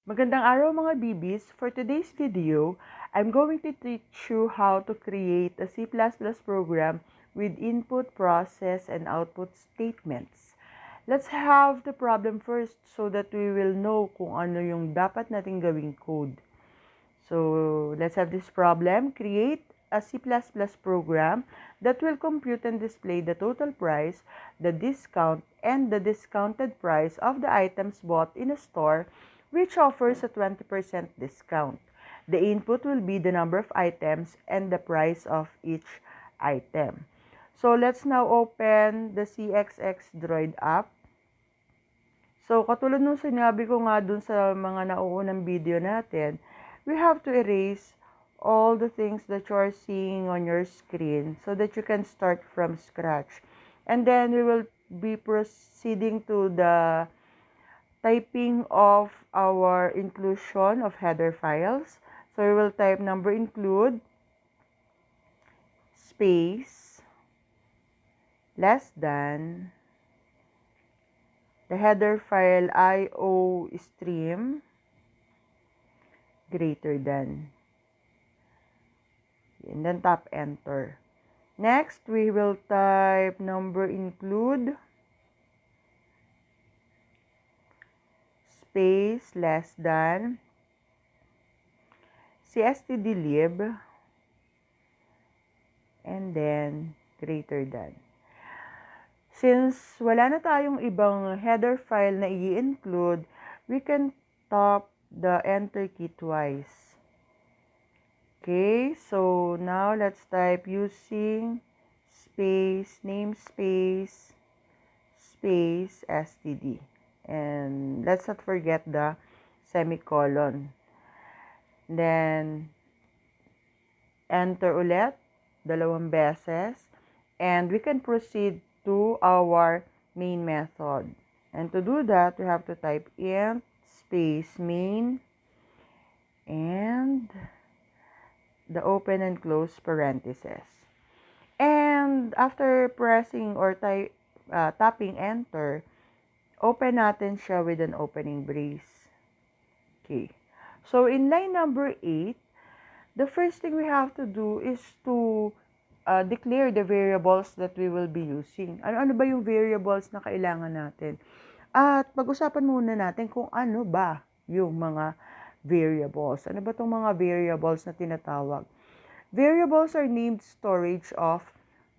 Magandang araw mga BBs! For today's video, I'm going to teach you how to create a C++ program with input, process, and output statements. Let's have the problem first so that we will know kung ano yung dapat nating gawing code. So, let's have this problem. Create a C++ program that will compute and display the total price, the discount, and the discounted price of the items bought in a store which offers a 20% discount. The input will be the number of items and the price of each item. So, let's now open the CXX Droid app. So, katulad nung sinabi ko nga dun sa mga nauunang video natin, we have to erase all the things that you are seeing on your screen so that you can start from scratch. And then we will be proceeding to the typing of our inclusion of header files. So we will type number include space less than the header file IO stream greater than. And then tap enter. Next, we will type number include space less than cstdlib and then greater than. Since wala na tayong ibang header file na i-include, we can tap the enter key twice. Okay, so now let's type using space, namespace, space, std. And let's not forget the semicolon. Then, enter ulit, dalawang beses. And we can proceed to our main method. And to do that, we have to type int space main and the open and close parentheses. And after pressing or tapping enter, open natin siya with an opening brace. Okay. So in line number 8, the first thing we have to do is to declare the variables that we will be using. Ano ba yung variables na kailangan natin? At pag-usapan muna natin kung ano ba yung mga variables. Ano ba itong mga variables na tinatawag? Variables are named storage of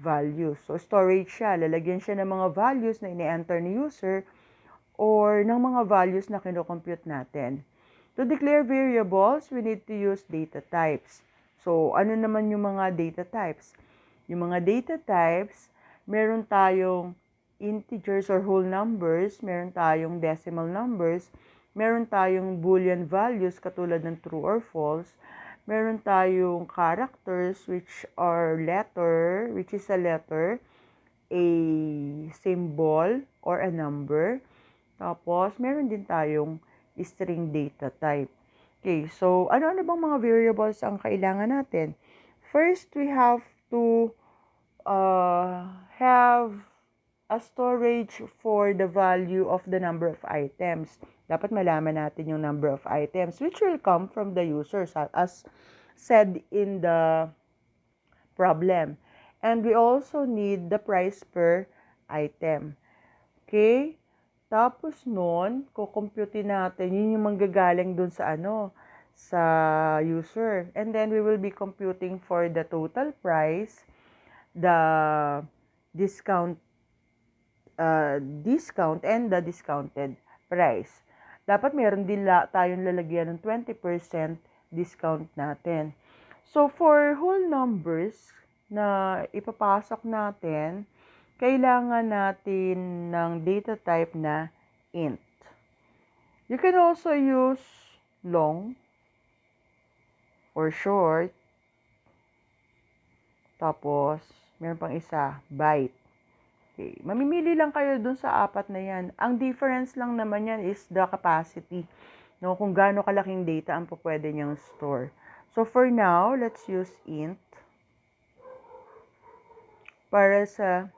values. So, storage siya. Lalagyan siya ng mga values na ini-enter ni user or ng mga values na kinocompute natin. To declare variables, we need to use data types. So, ano naman yung mga data types? Yung mga data types, meron tayong integers or whole numbers, meron tayong decimal numbers, meron tayong boolean values katulad ng true or false, meron tayong characters which are letter, which is a letter, a symbol, or a number. Tapos, meron din tayong string data type. Okay, so ano-ano bang mga variables ang kailangan natin? First, we have to have a storage for the value of the number of items. Dapat malaman natin yung number of items which will come from the users as said in the problem. And we also need the price per item. Okay? Tapos nun, kukumputin natin, yun yung manggagaling dun sa sa user. And then we will be computing for the total price, the discount and the discounted price. Dapat meron din tayong lalagyan ng 20% discount natin. So, for whole numbers na ipapasok natin, kailangan natin ng data type na int. You can also use long or short. Tapos, meron pang isa, byte. Okay. Mamimili lang kayo dun sa apat na yan. Ang difference lang naman yan is the capacity. No? Kung gaano kalaking data ang pwede niyang store. So, for now, let's use int. Para sa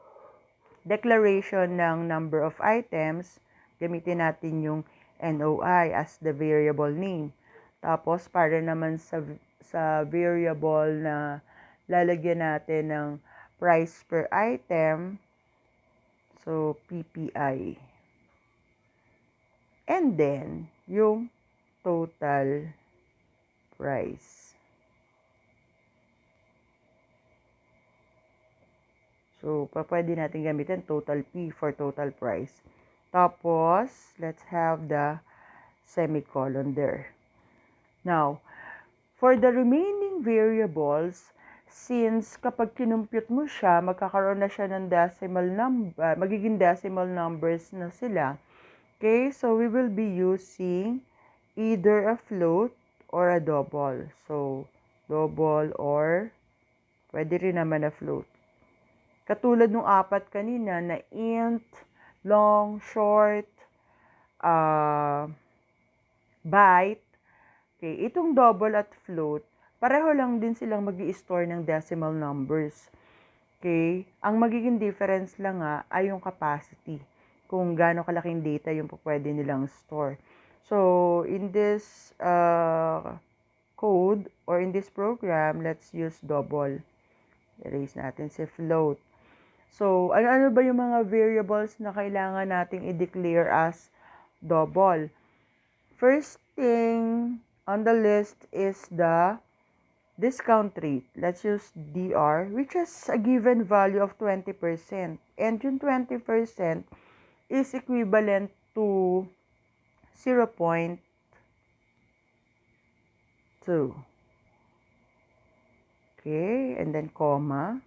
declaration ng number of items, gamitin natin yung NOI as the variable name. Tapos, para naman sa variable na lalagyan natin ng price per item, so PPI. And then, yung total price. So, pwede natin gamitin total P for total price. Tapos, let's have the semicolon there. Now, for the remaining variables, since kapag kinumpute mo siya, magkakaroon na siya ng decimal number, magiging decimal numbers na sila. Okay, so we will be using either a float or a double. So, double or pwede rin naman a float. Katulad nung apat kanina na int, long, short, byte. Okay, itong double at float, pareho lang din silang mag-i-store ng decimal numbers. Okay, ang magiging difference lang nga ay yung capacity. Kung gaano kalaking data yung pwede nilang store. So, in this code or in this program, let's use double. Erase natin si float. So, ano-ano ba yung mga variables na kailangan nating i-declare as double? First thing on the list is the discount rate. Let's use DR, which has a given value of 20%. And yung 20% is equivalent to 0.2. Okay, and then comma.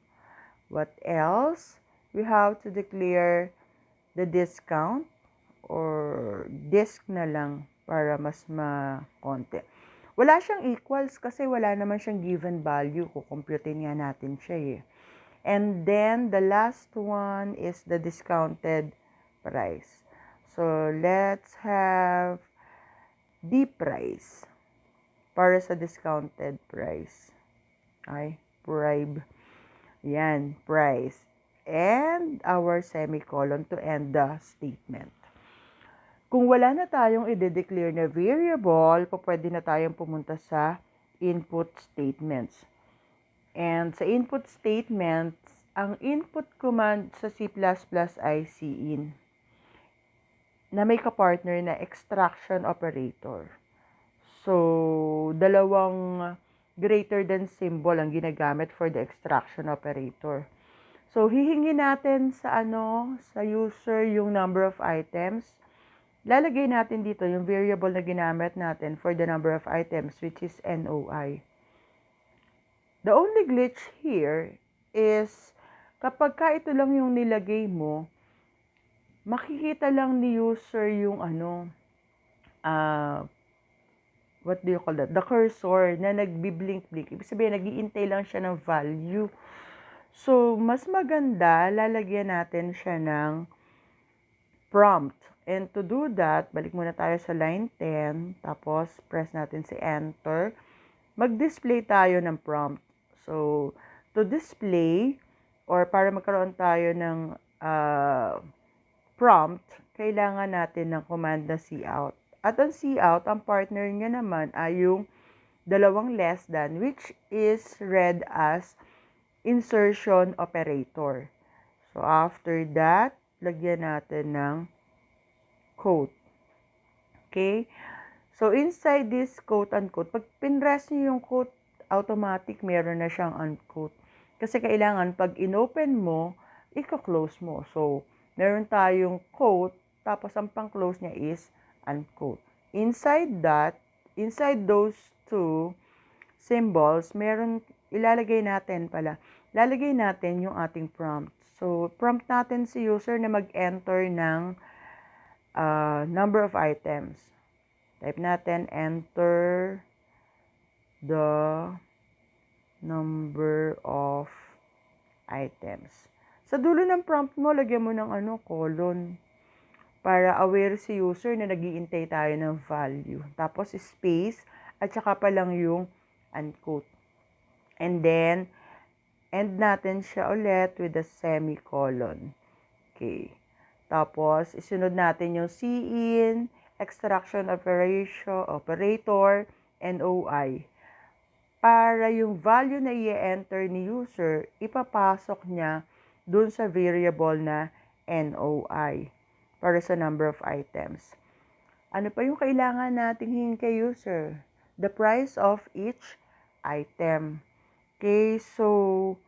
What else? We have to declare the discount or disc na lang para mas makonti. Wala siyang equals kasi wala naman siyang given value. Kukumputin nga natin siya eh. And then, the last one is the discounted price. So, let's have the price para sa discounted price. Ay, bribe. Yan, price. And our semicolon to end the statement. Kung wala na tayong i-declare na variable, pwede na tayong pumunta sa input statements. And sa input statements, ang input command sa C++ ay cin, na may kapartner na extraction operator. So, dalawang greater than symbol ang ginagamit for the extraction operator. So, hihingi natin sa user yung number of items. Lalagay natin dito yung variable na ginamit natin for the number of items, which is NOI. The only glitch here is kapag ito lang yung nilagay mo, makikita lang ni user yung what do you call that? The cursor na nagbi-blink-blink. Ibig sabihin, nag-iintay lang siya ng value. So, mas maganda, lalagyan natin siya ng prompt. And to do that, balik muna tayo sa line 10, tapos press natin si enter. Mag-display tayo ng prompt. So, to display, or para magkaroon tayo ng prompt, kailangan natin ng command na cout. At ang cout, ang partner niya naman ay yung dalawang less than, which is read as insertion operator. So, after that, lagyan natin ng quote. Okay? So, inside this quote-unquote, pag pinrest niyo yung quote, automatic meron na siyang unquote. Kasi kailangan, pag inopen mo, i-close mo. So, meron tayong quote, tapos ang pang-close niya is unquote. Inside those two symbols, lalagay natin yung ating prompt. So, prompt natin si user na mag-enter ng number of items. Type natin, enter the number of items. Sa dulo ng prompt mo, lagyan mo ng colon. Para aware si user na nag-iintay tayo ng value. Tapos space, at saka pa lang yung unquote. And then, end natin siya ulit with a semicolon. Okay. Tapos, isunod natin yung cin, extraction operator, NOI. Para yung value na i-enter ni user, ipapasok niya dun sa variable na NOI para sa number of items. Ano pa yung kailangan nating hingin kay user? The price of each item. Okay, so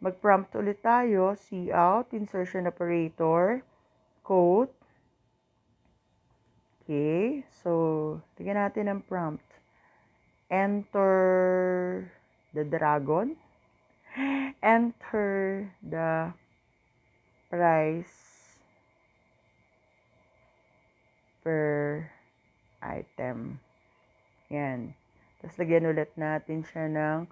mag-prompt ulit tayo. Cout, insertion operator, quote. Okay, so tingnan natin ang prompt. Enter the dragon. Enter the price per item. Yan. Tapos lagyan ulit natin siya ng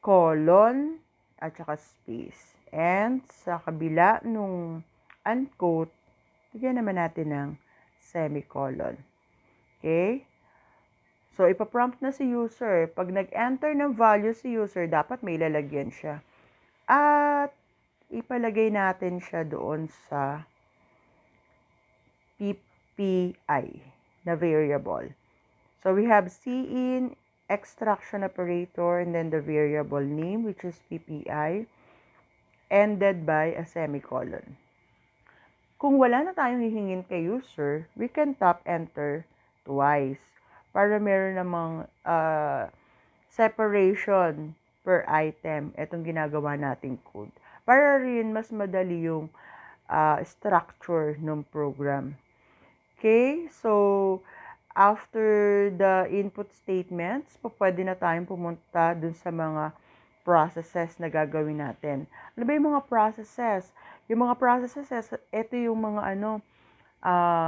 colon at saka space. And sa kabila nung unquote, lagyan naman natin ng semicolon. Okay? So, ipaprompt na si user. Pag nag-enter ng value si user, dapat may lalagyan siya. At ipalagay natin siya doon sa PPI na variable. So, we have cin, extraction operator, and then the variable name, which is PPI, ended by a semicolon. Kung wala na tayong hihingin kay user, we can tap enter twice para meron namang separation per item. Itong ginagawa nating code. Para rin mas madali yung structure ng program. Okay, so after the input statements, pwede na tayong pumunta dun sa mga processes na gagawin natin. Ano ba yung mga processes? Yung mga processes, ito yung mga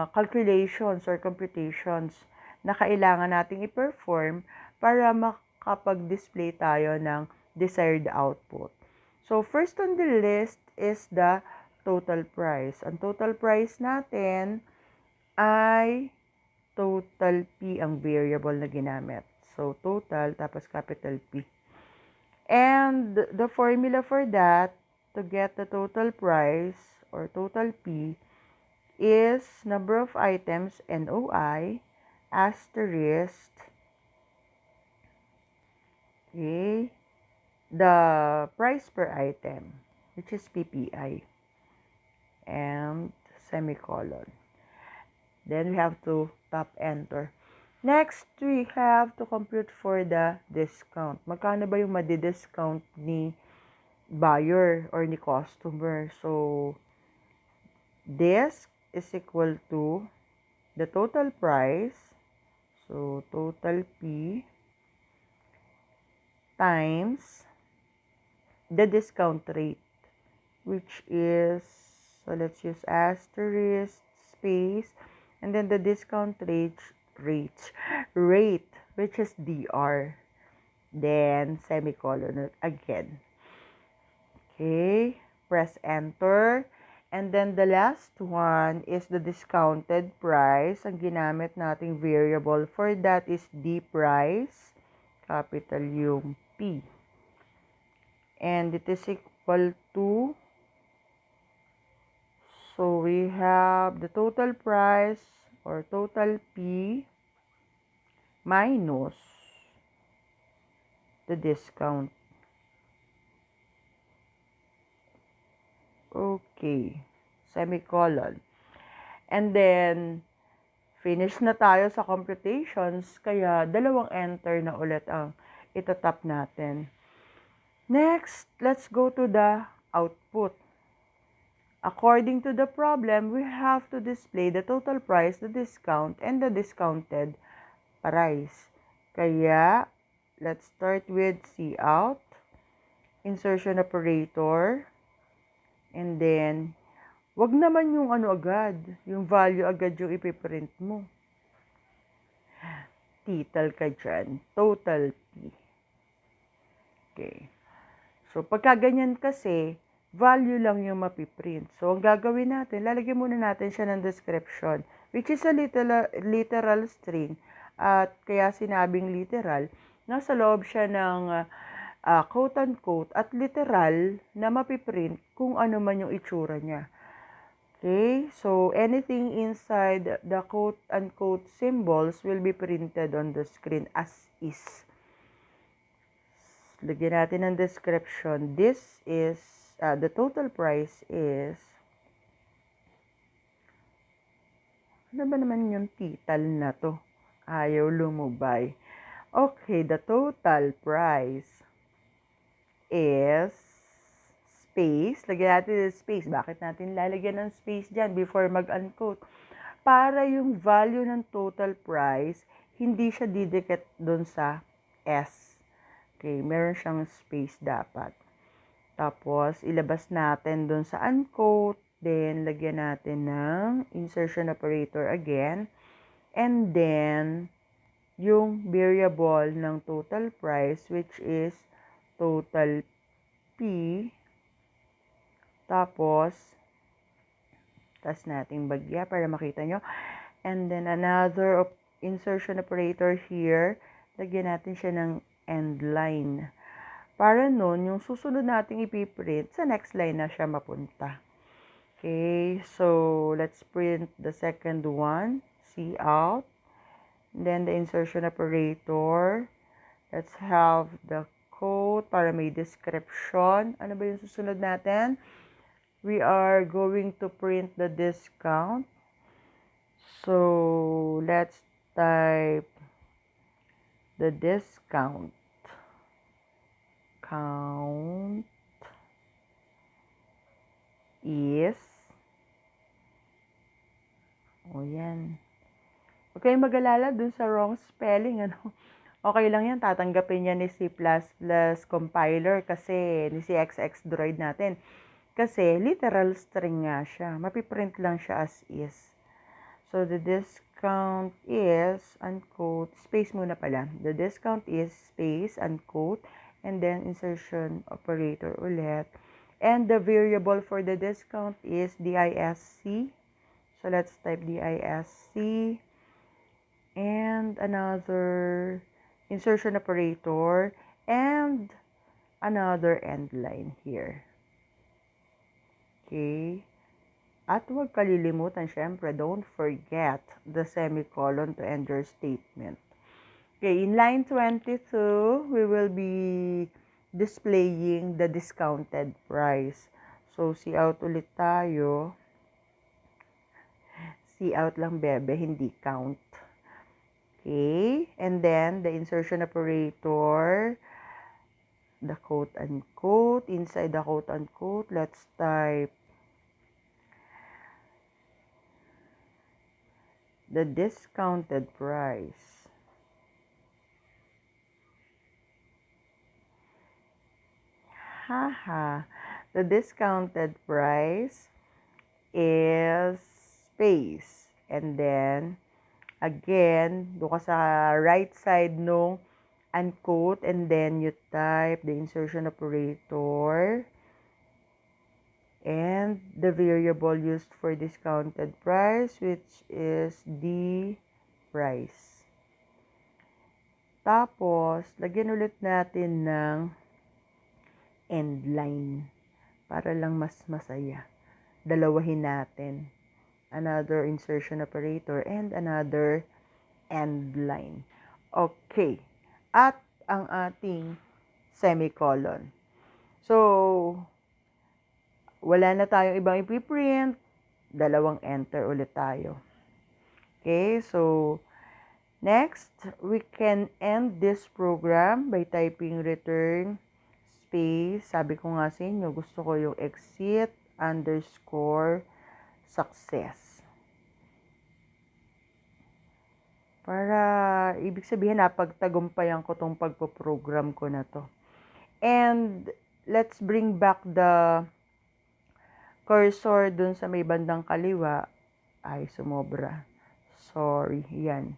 calculations or computations na kailangan nating i-perform para makapag-display tayo ng desired output. So, first on the list is the total price. Ang total price natin ay total P ang variable na ginamit. So, total tapos capital P. And the formula for that, to get the total price or total P, is number of items, NOI, asterisk, okay, the price per item, which is PPI, and semicolon. Then we have to tap enter. Next, we have to compute for the discount. Magkano ba yung madi-discount ni buyer or ni customer? So, this is equal to the total price, so total P, times the discount rate, which is, so let's use asterisk, space, and then the discount rate, which is DR, then semicolon again. Okay, press enter. And then the last one is the discounted price. Ang ginamit nating variable for that is D price, capital yung P. And it is equal to, so we have the total price or total P minus the discount. Okay, semicolon. And then, finish na tayo sa computations, kaya dalawang enter na ulit ang itatap natin. Next, let's go to the output. According to the problem, we have to display the total price, the discount, and the discounted price. Kaya, let's start with cout, insertion operator, and then, wag naman yung agad, yung value agad yung ipiprint mo. Title ka dyan, total P. Okay. So, pagka ganyan kasi, value lang yung mapiprint. So, ang gagawin natin, lalagyan muna natin siya ng description, which is a literal string. At kaya sinabing literal, nasa loob siya ng quote-unquote at literal na mapiprint kung ano man yung itsura niya. Okay, so anything inside the quote-unquote symbols will be printed on the screen as is. Lagyan natin ng description. This is, the total price is, ano ba naman yung title na to? Ayaw lumubay. Okay, the total price is space. Lagyan natin ng space. Bakit natin lalagyan ng space dyan before mag-unquote? Para yung value ng total price, hindi siya didikit dun sa S. Okay, meron siyang space dapat. Tapos, ilabas natin dun sa unquote. Then, lagyan natin ng insertion operator again. And then, yung variable ng total price, which is total P. Tapos, tas nating bagya para makita nyo. And then, another insertion operator here. Lagyan natin siya ng end line. Para nun, yung susunod nating ipiprint, sa next line na siya mapunta. Okay, so let's print the second one. See out. Then the insertion operator. Let's have the code para may description. Ano ba yung susunod natin? We are going to print the discount. So, let's type the discount. Count is, o yan. Huwag kayong mag-alala dun sa wrong spelling, ano. Okay lang yan, tatanggapin niya ni C++ compiler kasi ni si XX Droid natin. Kasi literal string nga siya. Mapiprint lang siya as is. So, the discount is, unquote, space muna pala. The discount is space, unquote, and then insertion operator ulit. And the variable for the discount is DISC. So, let's type DISC. And another insertion operator. And another end line here. Okay. At huwag kalilimutan, syempre, don't forget the semicolon to end your statement. Okay, in line 22, we will be displaying the discounted price. So, see out ulit tayo. See out lang, bebe, hindi count. Okay, and then the insertion operator, the quote-unquote, inside the quote-unquote, let's type the discounted price. Haha, the discounted price is space. And then, again, doon ka sa right side nung unquote, and then you type the insertion operator and the variable used for discounted price, which is the price. Tapos, lagyan ulit natin ng end line para lang mas masaya. Dalawahin natin. Another insertion operator and another end line. Okay. At ang ating semicolon. So, wala na tayong ibang ipiprint. Dalawang enter ulit tayo. Okay, so next, we can end this program by typing return space. Sabi ko nga sa inyo, gusto ko yung exit underscore success. Para, ibig sabihin, napagtagumpayan ko tong pagpo-program ko na to. And, let's bring back the cursor dun sa may bandang kaliwa. Ay, sumobra. Sorry, yan.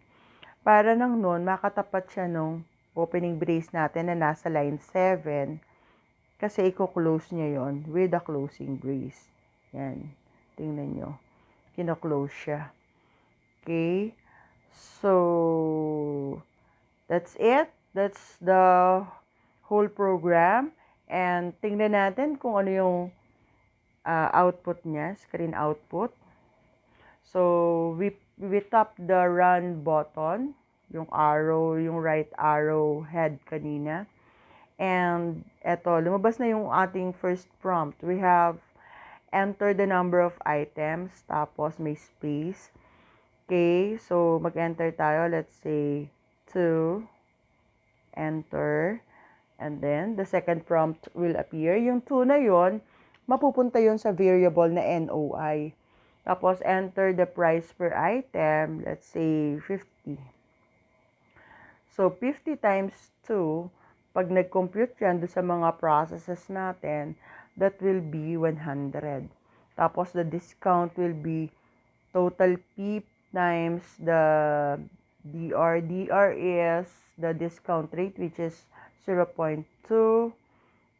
Para nang nun, makatapat siya nung opening brace natin na nasa line 7. Kasi i-close niya yon with a closing brace. Yan. Tingnan nyo. Kino-close siya. Okay. So, that's it. That's the whole program. And tingnan natin kung ano yung output niya, screen output. So, we tap the run button, yung arrow, yung right arrow head kanina. And eto, lumabas na yung ating first prompt. We have enter the number of items, tapos may space. Okay, so mag-enter tayo. Let's say 2, enter. And then, the second prompt will appear. Yung 2 na yon, mapupunta yon sa variable na NOI. Tapos, enter the price per item. Let's say 50. So, 50 times 2, pag nag-compute yan do sa mga processes natin, that will be 100. Tapos, the discount will be total P times the DR. DR is the discount rate, which is 0.2.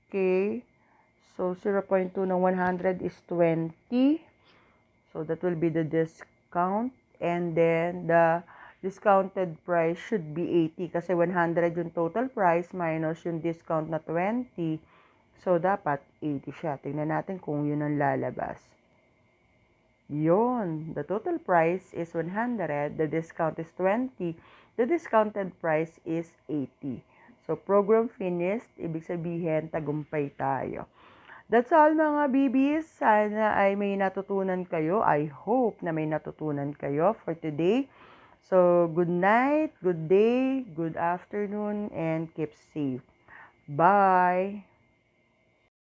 Okay. So, 0.2 ng 100 is 20. So, that will be the discount. And then, the discounted price should be 80. Kasi 100 yung total price minus yung discount na 20. So, dapat 80 siya. Tingnan natin kung yun ang lalabas. Yun. The total price is 100. The discount is 20. The discounted price is 80. So, program finished. Ibig sabihin, tagumpay tayo. That's all mga BBs. Sana ay may natutunan kayo. I hope na may natutunan kayo for today. So, good night, good day, good afternoon, and keep safe. Bye!